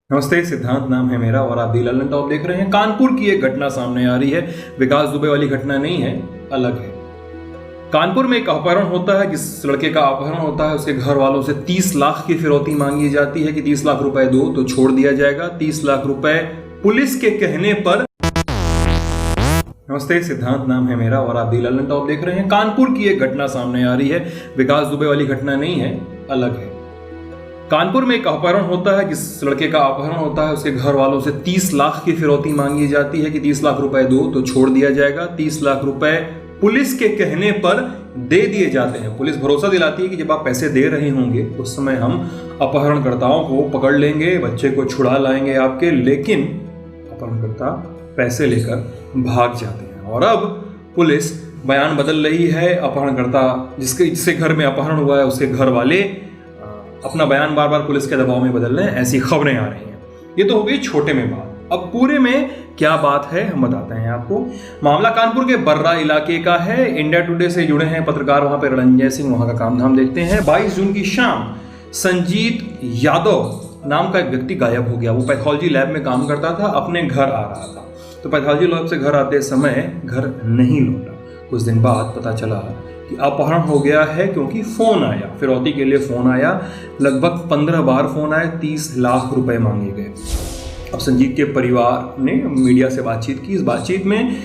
नमस्ते, सिद्धांत नाम है मेरा और आप दी ललन टॉप देख रहे हैं। कानपुर की एक घटना सामने आ रही है। विकास दुबे वाली घटना नहीं है, अलग है। कानपुर में एक अपहरण होता है। जिस लड़के का अपहरण होता है उसके घर वालों से 30 लाख की फिरौती मांगी जाती है कि 30 लाख रुपए दो तो छोड़ दिया जाएगा। 30 लाख रुपए पुलिस के कहने पर। नमस्ते, सिद्धांत नाम है मेरा और आप दी ललन टॉप देख रहे हैं। कानपुर की एक घटना सामने आ रही है। विकास दुबे वाली घटना नहीं है, अलग है। कानपुर में एक अपहरण होता है। जिस लड़के का अपहरण होता है उसके घर वालों से 30 लाख की फिरौती मांगी जाती है कि 30 लाख रुपए दो तो छोड़ दिया जाएगा। 30 लाख रुपए पुलिस के कहने पर दे दिए जाते हैं। पुलिस भरोसा दिलाती है कि जब आप पैसे दे रहे होंगे उस समय हम अपहरणकर्ताओं को पकड़ लेंगे, बच्चे को छुड़ा लाएंगे आपके। लेकिन अपहरणकर्ता पैसे लेकर भाग जाते हैं और अब पुलिस बयान बदल रही है। अपहरणकर्ता जिसके घर में अपहरण हुआ है उसके घर वाले अपना बयान बार बार पुलिस के दबाव में बदल रहे हैं, ऐसी खबरें आ रही हैं। ये तो हो गई छोटे में बात। अब पूरे में क्या बात है हम बताते हैं आपको। मामला कानपुर के बर्रा इलाके का है। इंडिया टुडे से जुड़े हैं पत्रकार वहां पे रणंजय सिंह वहां का काम धाम देखते हैं। 22 जून की शाम संजीत यादव नाम का एक व्यक्ति गायब हो गया। वो पैथोलॉजी लैब में काम करता था, अपने घर आ रहा था तो पैथोलॉजी लैब से घर आते समय घर नहीं लौटा। कुछ दिन बाद पता चला कि अपहरण हो गया है क्योंकि फोन आया, फिरौती के लिए फोन आया। लगभग 15 बार फोन आए, 30 लाख रुपए मांगे गए। अब संजीत के परिवार ने मीडिया से बातचीत की। इस बातचीत में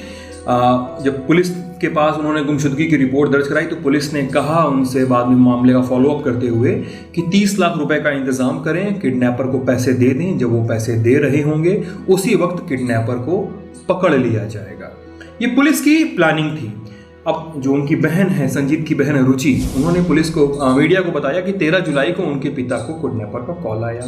जब पुलिस के पास उन्होंने गुमशुदगी की रिपोर्ट दर्ज कराई तो पुलिस ने कहा उनसे बाद में मामले का फॉलोअप करते हुए कि 30 लाख रुपए का इंतजाम करें, किडनैपर को पैसे दे दें। जब वो पैसे दे रहे होंगे उसी वक्त किडनैपर को पकड़ लिया जाएगा। ये पुलिस की प्लानिंग थी। अब जो उनकी बहन है, संजीत की बहन रुचि, उन्होंने पुलिस को मीडिया को बताया कि 13 जुलाई को उनके पिता को किडनैपर का कॉल आया।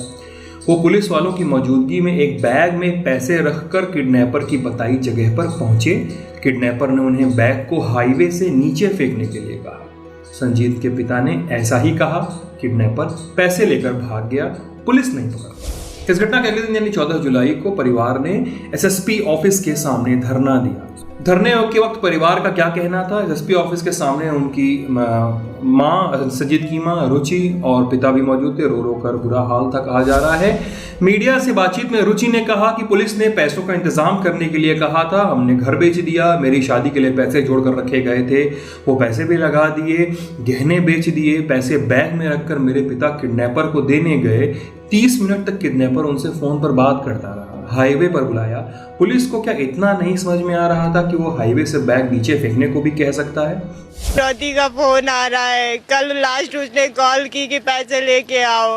वो पुलिस वालों की मौजूदगी में एक बैग में पैसे रखकर किडनैपर की बताई जगह पर पहुंचे। किडनैपर ने उन्हें बैग को हाईवे से नीचे फेंकने के लिए कहा। संजीत के पिता ने ऐसा ही कहा। किडनैपर पैसे लेकर भाग गया, पुलिस नहीं पकड़ पाई। इस घटना के अगले दिन यानी 14 जुलाई को परिवार ने एसएसपी ऑफिस के सामने धरना दिया। धरने के वक्त परिवार का क्या कहना था? एसपी ऑफिस के सामने उनकी माँ, संजीत की माँ रुचि और पिता भी मौजूद थे। रो रो कर बुरा हाल था कहा जा रहा है। मीडिया से बातचीत में रुचि ने कहा कि पुलिस ने पैसों का इंतजाम करने के लिए कहा था, हमने घर बेच दिया, मेरी शादी के लिए पैसे जोड़कर रखे गए थे, वो पैसे भी लगा दिए, गहने बेच दिए, पैसे बैग में रखकर मेरे पिता किडनैपर को देने गए। 30 मिनट तक किडनैपर उनसे फोन पर बात करता रहा, हाईवे पर बुलाया। पुलिस को क्या इतना नहीं समझ में आ रहा था कि वो हाईवे से बैग नीचे फेंकने को भी कह सकता है? फिरौती का फोन आ रहा है। कल लास्ट उसने कॉल की कि पैसे लेके आओ।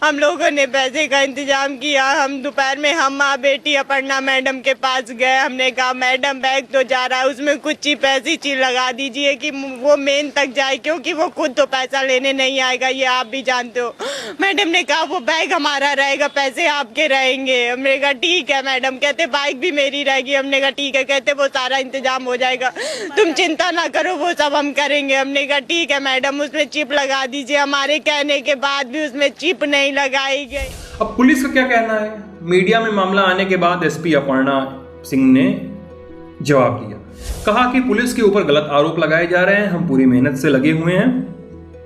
हम लोगों ने पैसे का इंतजाम किया। हम दोपहर में हम माँ बेटी अपर्णा मैडम के पास गए। हमने कहा मैडम बैग तो जा रहा है, उसमें कुछ चीज ऐसी चीज लगा दीजिए कि वो मेन तक जाए, क्योंकि वो खुद तो पैसा लेने नहीं आएगा, ये आप भी जानते हो। मैडम ने कहा वो बैग हमारा रहेगा, पैसे आपके रहेंगे। हमने कहा ठीक है मैडम। कहते बाइक भी मेरी रहेगी। हमने कहा ठीक है। कहते वो सारा इंतजाम हो जाएगा, तुम चिंता ना करो, वो सब हम करेंगे। हमने कहा ठीक है मैडम, उसमें चिप लगा दीजिए। हमारे कहने के बाद भी उसमें चिप नहीं लगाई गई। अब पुलिस का क्या कहना है? मीडिया में मामला आने के बाद एसपी अपर्णा सिंह ने जवाब दिया, कहा कि पुलिस के ऊपर गलत आरोप लगाए जा रहे हैं, हम पूरी मेहनत से लगे हुए हैं,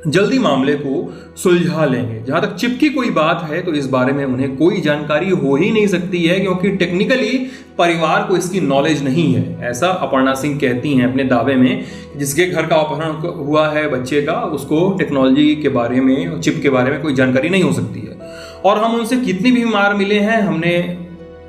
जल्दी मामले को सुलझा लेंगे। जहां तक चिप की कोई बात है तो इस बारे में उन्हें कोई जानकारी हो ही नहीं सकती है क्योंकि टेक्निकली परिवार को इसकी नॉलेज नहीं है। ऐसा अपर्णा सिंह कहती हैं अपने दावे में। जिसके घर का अपहरण हुआ है बच्चे का, उसको टेक्नोलॉजी के बारे में, चिप के बारे में कोई जानकारी नहीं हो सकती है। और हम उनसे कितनी भी मार मिले हैं, हमने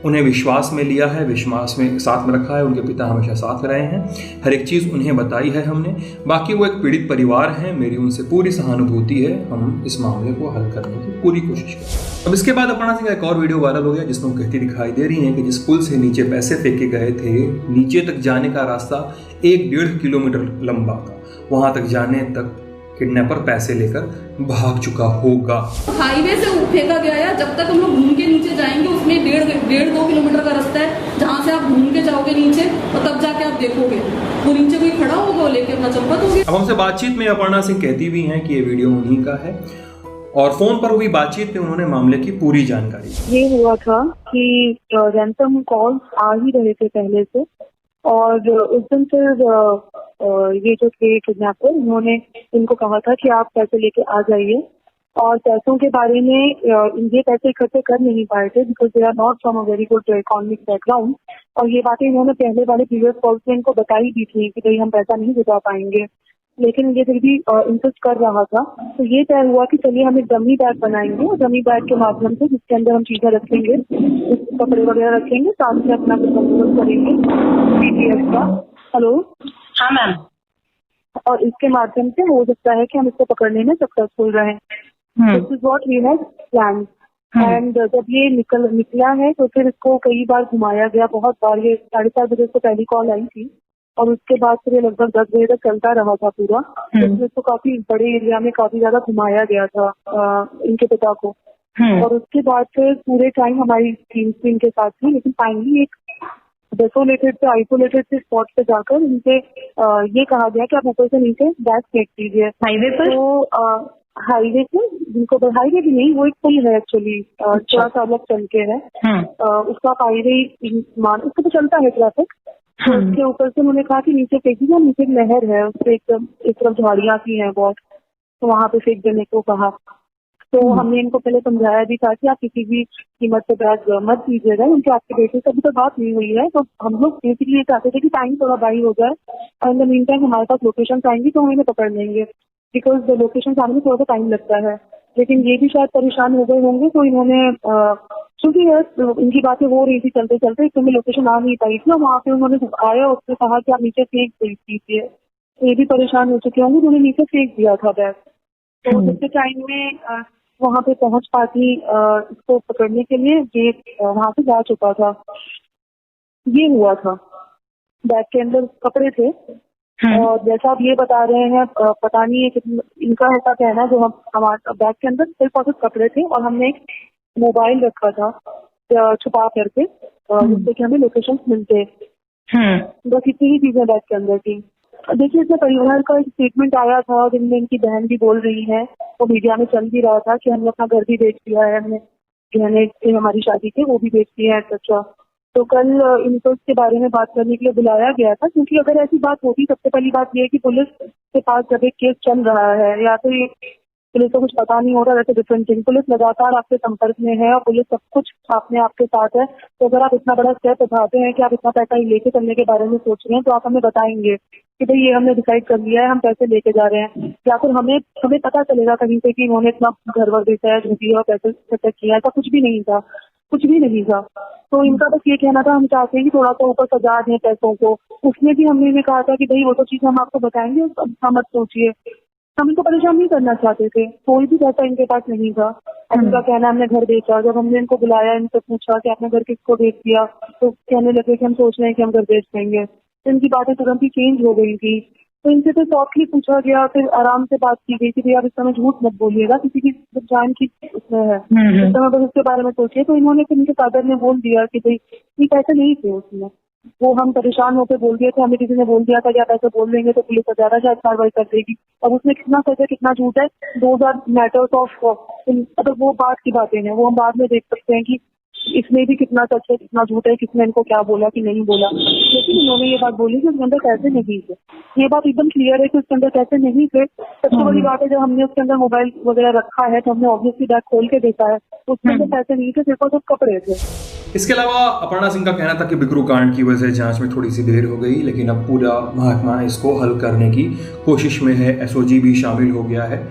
उन्हें विश्वास में लिया है, विश्वास में साथ में रखा है। उनके पिता हमेशा साथ रहे हैं, हर एक चीज़ उन्हें बताई है हमने। बाकी वो एक पीड़ित परिवार है, मेरी उनसे पूरी सहानुभूति है। हम इस मामले को हल करने की पूरी कोशिश करें। अब इसके बाद अपर्णा सिंह का एक और वीडियो वायरल हो गया जिसमें वो कहती दिखाई दे रही हैं कि जिस पुल से नीचे पैसे फेंके गए थे, नीचे तक जाने का रास्ता 1-1.5 किलोमीटर लंबा था। वहां तक जाने तक किडनैपर पैसे लेकर भाग चुका होगा। हाईवे से फेंका गया है। जब तक हम लोग घूम के नीचे जाएंगे उसमें 1.5-2 किलोमीटर का रास्ता है, जहाँ से आप घूम के जाओगे नीचे और तब जाके आप देखोगे वो नीचे कोई खड़ा होगा, वो लेके अपना चंपत होगी। अब हमसे बातचीत में अपर्णा सिंह कहती भी हैं कि ये वीडियो उन्हीं का है और फोन पर हुई बातचीत में उन्होंने मामले की पूरी जानकारी। ये हुआ था कि रैंसम कॉल आ ही रहे थे पहले से और उस दिन फिर ये जो थे किडनैपर, उन्होंने इनको कहा था कि आप पैसे लेके आ जाइए और पैसों के बारे में ये पैसे इकट्ठे कर नहीं पाए थे because they are not from a very good economic background. और ये बातें इन्होंने पहले वाले प्रीवियस कॉल्स में इनको बताई भी थी कि भाई हम पैसा नहीं जुटा पाएंगे, लेकिन ये फिर भी इंसिस्ट कर रहा था। तो ये तय हुआ कि चलिए हम एक डमी बैग बनाएंगे और डमी बैग के माध्यम से जिसके अंदर हम चीजें रखेंगे, कपड़े वगैरह रखेंगे, साथ में अपना बंदोबस्त करेंगे पीपीएफ का। हेलो, हाँ मैम। और इसके माध्यम से हो सकता है कि हम इसको पकड़ने में सक्सेसफुल रहें। This is what we have plan. And जब ये निकला है तो फिर इसको कई बार घुमाया गया, बहुत बार। ये 7:30 बजे से पहली कॉल आई थी और उसके बाद फिर ये लगभग 10 बजे तक चलता रहा था पूरा। तो इसको काफी बड़े एरिया में काफी ज्यादा घुमाया गया था इनके पिता को। और उसके बाद फिर पूरे टाइम हमारी टीम भी इनके साथ थी, लेकिन फाइनली एक डेसोलेटेड से आइसोलेटेड से स्पॉट पे जाकर इनसे ये कहा गया कि आप ऊपर से नीचे बैग फेंक दीजिए हाईवे पर। तो हाईवे से, जिनको हाईवे भी नहीं, वो एक पुल है एक्चुअली, थोड़ा सा अलग चल के है। उसका हाईवे उसको तो चलता है ट्रैफिक। तो उसके ऊपर से उन्होंने कहा कि नीचे फेंक दीजिए, नीचे एक नहर है, उस पर एक तरफ झाड़ियाँ सी हैं बहुत, तो वहां पे फेंक देने को कहा। तो हमने इनको पहले समझाया भी था कि आप किसी भी कीमत पे बैग मत दीजिएगा, उनके आपके बेटे से अभी तो बात नहीं हुई है। तो हम लोग बेसिकली ये चाहते थे कि टाइम थोड़ा बाई हो जाए और इन द मीन टाइम हमारे पास लोकेशन आएंगी तो हम इन्हें पकड़ लेंगे, बिकॉज लोकेशन आने में थोड़ा सा टाइम लगता है। लेकिन ये भी शायद परेशान हो गए होंगे, तो इन्होंने क्योंकि इनकी बातें हो रही थी चलते चलते, तो मैं लोकेशन आ नहीं पाई थी। वहाँ पे उन्होंने आया, उसने कहा कि आप नीचे फेंक दीजिए। तो ये भी परेशान हो चुके होंगे, उन्होंने नीचे फेंक दिया था बैग। तो जिसके टाइम में वहाँ पे पहुंच पाती इसको पकड़ने के लिए, ये वहाँ से जा चुका था। ये हुआ था, बैग के अंदर कपड़े थे। और जैसा आप ये बता रहे हैं, पता नहीं है इनका ऐसा कहना, जो हमारे बैग के अंदर सिर्फ और सिर्फ कपड़े थे और हमने एक मोबाइल रखा था छुपा करके, जिससे कि हमें लोकेशन मिलते। बस इतनी ही चीजें बैग के अंदर थी। देखिए, इसमें परिवार का एक स्टेटमेंट आया था जिनमें इनकी बहन भी बोल रही है, तो मीडिया में चल भी रहा था कि हमने अपना घर भी बेच दिया है, हमने गहने हमारी शादी के वो भी बेच दिए हैं, अच्छा। तो कल इनको इसके बारे में बात करने के लिए बुलाया गया था, क्योंकि अगर ऐसी बात होती, सबसे पहली बात यह है कि पुलिस के पास जब एक केस चल रहा है, या तो ये पुलिस को कुछ पता नहीं होता, वैसे डिफरेंट थिंग। पुलिस लगातार आपके संपर्क में है और पुलिस सब कुछ आपके साथ है। तो अगर आप इतना बड़ा स्टेप उठाते हैं कि आप इतना पैसा लेके चलने के बारे में सोच रहे हैं, तो आप हमें बताएंगे कि भाई ये हमने डिसाइड कर लिया है, हम पैसे लेके जा रहे हैं, या फिर हमें पता चलेगा कहीं से कि इन्होंने इतना घर वर बेचा है, झूठी और पैसे इकट्ठा किया है। ऐसा कुछ भी नहीं था, कुछ भी नहीं था। तो इनका बस ये कहना था, हम चाहते हैं कि थोड़ा सा ऊपर सजा दें पैसों को। उसमें भी हमने इन्हें कहा था कि भाई वो तो चीज हम आपको बताएंगे, मत सोचिए। हम इनको परेशान नहीं करना चाहते थे, कोई भी पैसा इनके पास नहीं था। उनका कहना हमने घर बेचा। जब हमने इनको बुलाया, इनसे पूछा कि आपने घर किसको बेच दिया, तो कहने लगे कि हम सोच रहे हैं कि हम घर बेच देंगे। तो इनकी बातें तुरंत ही चेंज हो गई थी। तो इनसे तो सॉफ्टली पूछा गया, फिर आराम से बात की गई कि भैया आप इस समय झूठ मत बोलिएगा, किसी की जान की उसमें है, इस समय बस इसके बारे में सोचिए। तो इन्होंने फिर इनके फादर ने बोल दिया कि भाई ये पैसे नहीं थे उसमें, वो हम परेशान होकर बोल दिए थे, हमें किसी ने बोल दिया था कि आप ऐसे बोल देंगे तो पुलिस ज्यादा शायद कार्रवाई कर देगी। अब उसमें कितना सच है कितना झूठ है, 2000 मैटर्स ऑफ, मतलब वो बात की बातें हैं, वो हम बाद में देख सकते हैं कि इसमें भी कितना सच है कितना झूठ है, किसने इनको क्या बोला कि नहीं बोला। लेकिन उन्होंने ये बात बोली कि उसके अंदर पैसे नहीं थे। ये बात एकदम क्लियर है कि उसके अंदर पैसे नहीं थे। सबसे बड़ी बात है, जब हमने उसके अंदर मोबाइल वगैरह रखा है तो हमने ऑब्वियसली बैग खोल के देखा है, उसके अंदर पैसे नहीं थे, सिर्फ और सिर्फ कपड़े थे। इसके अलावा अपर्णा सिंह का कहना था कि बिकरू कांड की वजह से जांच में थोड़ी सी देर हो गई, लेकिन अब पूरा महकमा इसको हल करने की कोशिश में है। एसओजी भी शामिल हो गया है।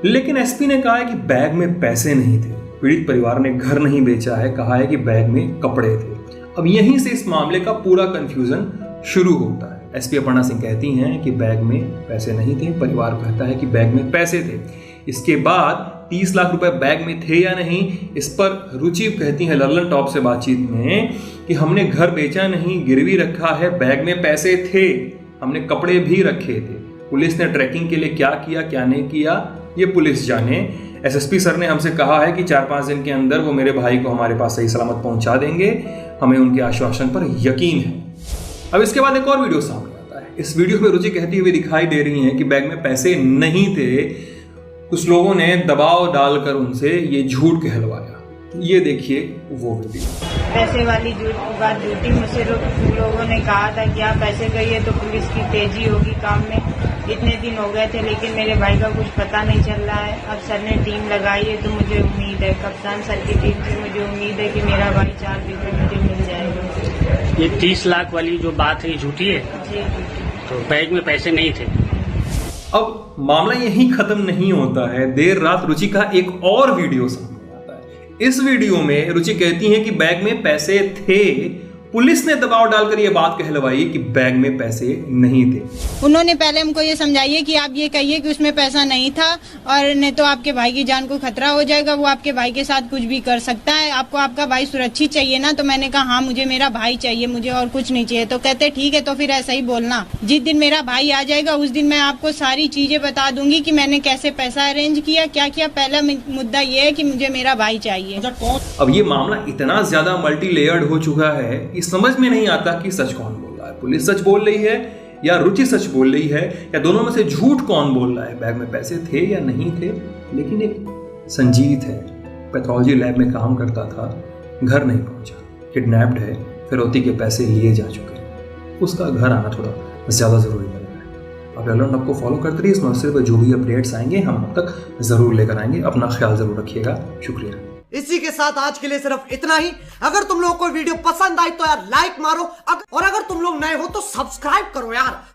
लेकिन एसपी ने कहा है कि बैग में पैसे नहीं थे। पीड़ित परिवार ने घर नहीं बेचा है, कहा है कि बैग में कपड़े थे। अब यहीं से इस मामले का पूरा कंफ्यूजन शुरू होता है। एसपी अपर्णा सिंह कहती हैं कि बैग में पैसे नहीं थे, परिवार कहता है कि बैग में पैसे थे। इसके बाद 30 लाख रुपए बैग में थे या नहीं, इस पर रुचि कहती हैं लल्लन टॉप से बातचीत में कि हमने घर बेचा नहीं, गिरवी रखा है, बैग में पैसे थे, हमने कपड़े भी रखे थे। पुलिस ने ट्रैकिंग के लिए क्या किया क्या नहीं किया ये पुलिस जाने। एसएसपी सर ने हमसे कहा है कि 4-5 दिन के अंदर वो मेरे भाई को हमारे पास सही सलामत पहुंचा देंगे, हमें उनके आश्वासन पर यकीन है। अब इसके बाद एक और वीडियो सामने आता है। इस वीडियो में रुचि कहती हुई दिखाई दे रही है कि बैग में पैसे नहीं थे, कुछ लोगों ने दबाव डालकर उनसे ये झूठ कहलवाया। ये देखिए वो वीडियो। पैसे वाली बात झूठी, मुझसे लोगों ने कहा था कि आप ऐसे करिए तो पुलिस की तेजी होगी काम में। इतने दिन हो गए थे, लेकिन मेरे भाई का कुछ पता नहीं चल रहा है। अब सर ने टीम लगाई है तो मुझे उम्मीद है, कप्तान सर की टीम से मुझे उम्मीद है कि मेरा भाई 4 दिन में मुझे मिल जाएगा। ये 30 लाख वाली जो बात है ये झूठी है? जी। तो बैग में पैसे नहीं थे? अब मामला यहीं खत्म नहीं होता है। देर रात रुचि का एक और वीडियो सामने आता है। इस वीडियो में रुचि कहती है कि बैग में पैसे थे। पुलिस ने दबाव डालकर यह बात कहलवाई कि बैग में पैसे नहीं थे। उन्होंने पहले हमको ये समझाइए कि आप ये कहिए कि उसमें पैसा नहीं था, और नहीं तो आपके भाई की जान को खतरा हो जाएगा, वो आपके भाई के साथ कुछ भी कर सकता है, आपको आपका भाई सुरक्षित चाहिए ना। तो मैंने कहा हाँ, मुझे मेरा भाई चाहिए, मुझे और कुछ नहीं चाहिए। तो कहते ठीक है, तो फिर ऐसा ही बोलना, जिस दिन मेरा भाई आ जाएगा उस दिन मैं आपको सारी चीजें बता दूंगी कि मैंने कैसे पैसा अरेंज किया, क्या किया। पहला मुद्दा ये है कि मुझे मेरा भाई चाहिए। अब ये मामला इतना ज्यादा मल्टी लेयर्ड हो चुका है कि समझ में नहीं आता कि सच कौन बोल रहा है। पुलिस सच बोल रही है या रुचि सच बोल रही है, या दोनों में से झूठ कौन बोल रहा है? बैग में पैसे थे या नहीं थे? लेकिन एक संजीत है, पैथोलॉजी लैब में काम करता था, घर नहीं पहुंचा, किडनैप्ड है, फिरौती के पैसे लिए जा चुके हैं। उसका घर आना थोड़ा ज्यादा जरूरी लग रहा है। आप रेगुलर आपको फॉलो करते रहिए। इस मसले पर जो भी अपडेट्स आएंगे हम अब तक जरूर लेकर आएंगे। अपना ख्याल जरूर रखिएगा। शुक्रिया। इसी के साथ आज के लिए सिर्फ इतना ही। अगर तुम लोगों को वीडियो पसंद आई तो यार लाइक मारो, और अगर तुम लोग नए हो तो सब्सक्राइब करो यार।